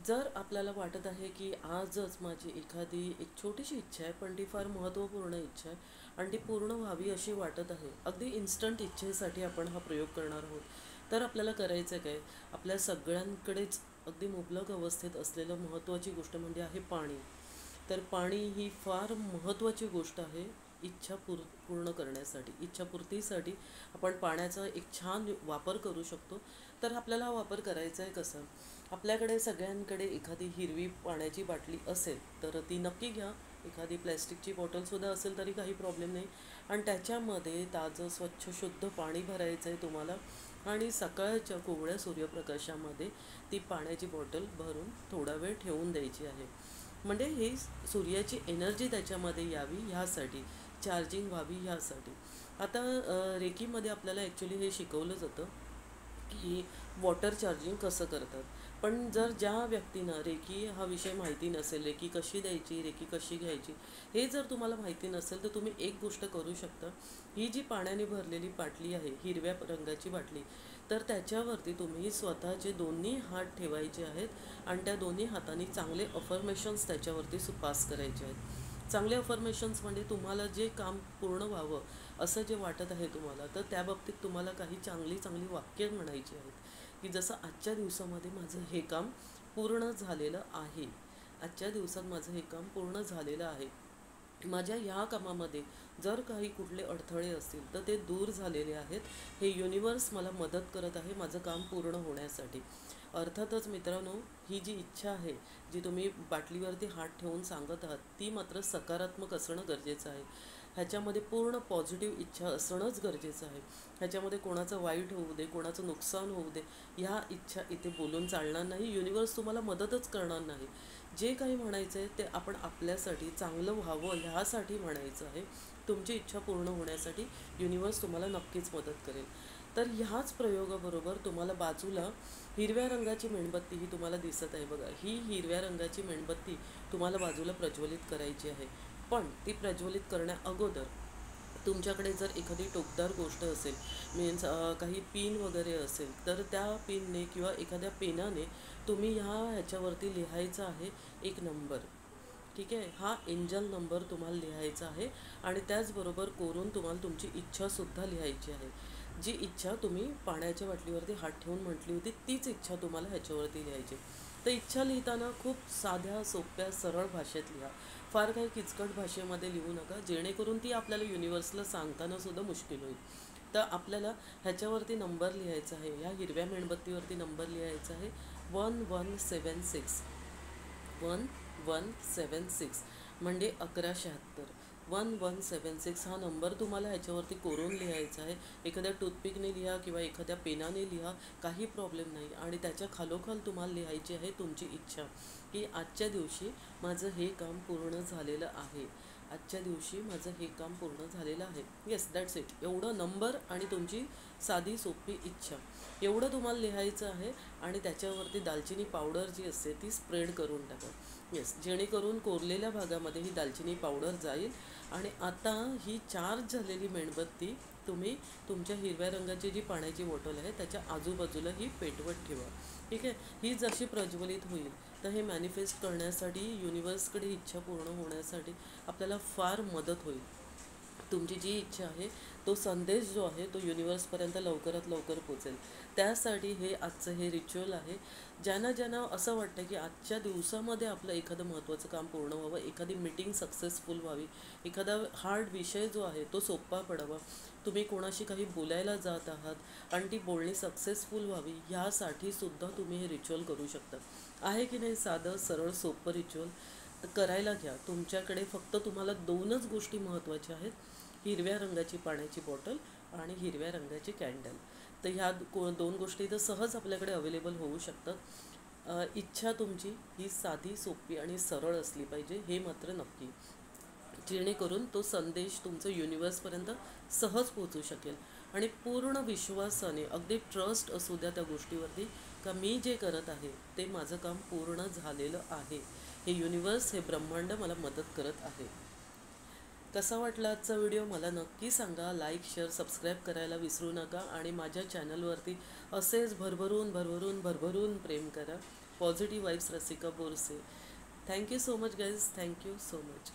जर आपल्याला वाटत आहे की आजच माझी एखादी एक छोटीशी इच्छा आहे, पण ती फार महत्त्वपूर्ण इच्छा आहे आणि ती पूर्ण व्हावी अशी वाटत आहे, अगदी इन्स्टंट इच्छेसाठी आपण हा प्रयोग करणार आहोत. तर आपल्याला करायचं काय, आपल्या सगळ्यांकडेच अगदी मुबलक अवस्थेत असलेलं महत्त्वाची गोष्ट म्हणजे आहे पाणी. तर पाणी ही फार महत्त्वाची गोष्ट आहे इच्छा पूर्ण करण्यासाठी. इच्छापूर्तीसाठी आपण पाण्याचा एक छान वापर करू शकतो. तर आपल्याला हा वापर करायचा आहे कसा? आपल्याकडे सगळ्यांकडे एखादी हिरवी पाण्याची बाटली असेल तर ती नक्की घ्या. एखादी प्लॅस्टिकची बॉटलसुद्धा असेल तरी काही प्रॉब्लेम नाही. आणि त्याच्यामध्ये ताजं स्वच्छ शुद्ध पाणी भरायचं आहे तुम्हाला. आणि सकाळच्या कोवळ्या सूर्यप्रकाशामध्ये ती पाण्याची बॉटल भरून थोडा वेळ ठेवून द्यायची आहे. म्हणजे ही सूर्याची एनर्जी त्याच्यामध्ये यावी ह्यासाठी, चार्जिंग व्हावी ह्यासाठी. आता रेकीमध्ये आपल्याला ॲक्च्युली हे शिकवलं जातं की वॉटर चार्जिंग कसं करतात. पण जर ज्या व्यक्तींना रेकी हा विषय माहिती नसेल, रेकी कशी द्यायची, रेकी कशी घ्यायची, हे जर तुम्हाला माहिती नसेल तर तुम्ही एक गोष्ट करू शकता. ही जी पाण्याने भरलेली बाटली आहे, हिरव्या रंगाची बाटली, तर त्याच्यावरती तुम्ही स्वतःचे दोन्ही हात ठेवायचे आहेत आणि त्या दोन्ही हातांनी चांगले अफर्मेशन्स त्याच्यावरती पास करायचे आहेत. चांगले अफर्मेशन्स म्हणजे तुम्हाला जे काम पूर्ण व्हावं असं जे वाटत आहे तुम्हाला, तर त्या बाबतीत तुम्हाला काही चांगली चांगली वाक्य म्हणायची आहेत. की जसं आजच्या दिवसामध्ये माझं हे काम पूर्ण झालेलं आहे, आजच्या दिवसात माझं हे काम पूर्ण झालेलं आहे. माझ्या ह्या कामामध्ये जर काही कुठले अडथळे असतील तर ते दूर झालेले आहेत. हे युनिवर्स मला मदत करत आहे माझं काम पूर्ण होण्यासाठी. अर्थातच मित्रांनो, ही जी इच्छा आहे, जी तुम्ही बाटलीवरती हात ठेवून सांगत आहात, ती मात्र सकारात्मक असणं गरजेचं आहे. ह्याच्यामध्ये पूर्ण पॉझिटिव्ह इच्छा असणंच गरजेचं आहे. ह्याच्यामध्ये कोणाचं वाईट होऊ दे, कोणाचं नुकसान होऊ दे, ह्या इच्छा इथे बोलून चालणार नाही. युनिवर्स तुम्हाला मदतच करणार नाही. जे काही म्हणायचं आहे ते आपण आपल्यासाठी चांगलं व्हावं ह्यासाठी म्हणायचं आहे. तुमची इच्छा पूर्ण होण्यासाठी युनिवर्स तुम्हाला नक्कीच मदत करेल. तर ह्याच प्रयोगाबरोबर तुम्हाला बाजूला हिरव्या रंगाची मेणबत्ती ही तुम्हाला दिसत आहे बघा. ही हिरव्या रंगाची मेणबत्ती तुम्हाला बाजूला प्रज्वलित करायची आहे. पण ती प्रज्वलित करण्या अगोदर तुमच्याकडे जर एखादी टोकदार गोष्ट असेल, मीन्स काही पिन वगैरे असेल, तर त्या पिनने किंवा एखाद्या पेनाने तुम्ही ह्याच्यावरती लिहायचा आहे एक नंबर. ठीक आहे, हा एंजल नंबर तुम्हाला लिहायचा आहे. आणि त्याचबरोबर कोरून तुम्हाला तुमची इच्छासुद्धा लिहायची आहे. जी इच्छा तुम्ही पाण्याच्या बाटलीवरती हात ठेवून म्हटली होती, तीच इच्छा तुम्हाला ह्याच्यावरती लिहायची. तर इच्छा लिहिताना खूप साध्या सोप्या सरळ भाषेत लिहा. फार काही किचकट भाषेमध्ये लिहू नका, जेणेकरून ती आपल्याला युनिवर्सला सांगताना सुद्धा मुश्किल होईल. तर आपल्याला ह्याच्यावरती नंबर लिहायचा आहे, ह्या हिरव्या मेणबत्तीवरती नंबर लिहायचा आहे 1176. 1176 म्हणजे 1176. 1176 हा नंबर तुम्हाला ह्याच्यावरती कोरून लिहायचा आहे. एखाद्या टूथपिकने लिहा किंवा एखाद्या पेनाने लिहा, काही प्रॉब्लेम नाही. आणि त्याच्या खालोखाल तुम्हाला लिहायची आहे तुमची इच्छा, की आजच्या दिवशी माझं हे काम पूर्ण झालेलं आहे. आजच्या दिवशी माझं हे काम पूर्ण झालेलं आहे. Yes, that's it. एवढं नंबर आणि तुमची साधी सोपी इच्छा, एवढं तुम्हाला लिहायचं आहे. आणि त्याच्यावरती दालचिनी पावडर जी असते ती स्प्रेड करून टाका. येस, जेणेकरून कोरलेल्या भागामध्ये ही दालचिनी पावडर जाईल. आणि आता ही चार्ज झालेली मेणबत्ती तुम्ही तुमच्या हिरव्या रंगाची जी पाण्याची बॉटल आहे त्याच्या आजूबाजूला ही पेटवत ठेवा. ठीक आहे. ही जशी प्रज्वलित होईल तर हे मॅनिफेस्ट करण्यासाठी, युनिवर्सकडे इच्छा पूर्ण होण्यासाठी आपल्याला फार मदत होईल. तुमची जी इच्छा आहे तो संदेश जो आहे तो युनिवर्सपर्यंत लवकरात लवकर पोचेल. त्यासाठी हे आजचं हे रिच्युअल आहे. ज्यांना ज्यांना असं वाटतं की आजच्या दिवसामध्ये आपलं एखादं महत्त्वाचं काम पूर्ण व्हावं, एखादी मीटिंग सक्सेसफुल व्हावी, एखादा हार्ड विषय जो आहे तो सोपा पडावा, तुम्ही कोणाशी काही बोलायला जात आहात आणि ती बोलणी सक्सेसफुल व्हावी, ह्यासाठी सुद्धा तुम्ही हे रिच्युअल करू शकता. आहे की नाही साधं सरळ सोपं रिच्युअल? तर करायला घ्या. तुमच्याकडे फक्त तुम्हाला दोनच गोष्टी महत्त्वाच्या आहेत, हिरव्या रंगाची पाण्याची बॉटल आणि हिरव्या रंगाची कॅन्डल. तर ह्या दोन गोष्टी तर सहज आपल्याकडे अवेलेबल होऊ शकतात. इच्छा तुमची ही साधी सोपी आणि सरळ असली पाहिजे, हे मात्र नक्की, जेणेकरून तो संदेश तुमचं युनिवर्सपर्यंत सहज पोचू शकेल. आणि पूर्ण विश्वासाने, अगदी ट्रस्ट असू द्या त्या गोष्टीवरती, का मी जे करत आहे ते माझं काम पूर्ण झालेलं आहे. हे युनिवर्स, हे ब्रह्मांड मला मदत करत आहे. कसा वाटला आजचा व्हिडिओ मला नक्की सांगा. लाईक, शेअर, सबस्क्राईब करायला विसरू नका. आणि माझ्या चॅनलवरती असेच भरभरून भरभरून भरभरून प्रेम करा. Positive vibes Rasika Borse. Thank you so much guys, thank you so much.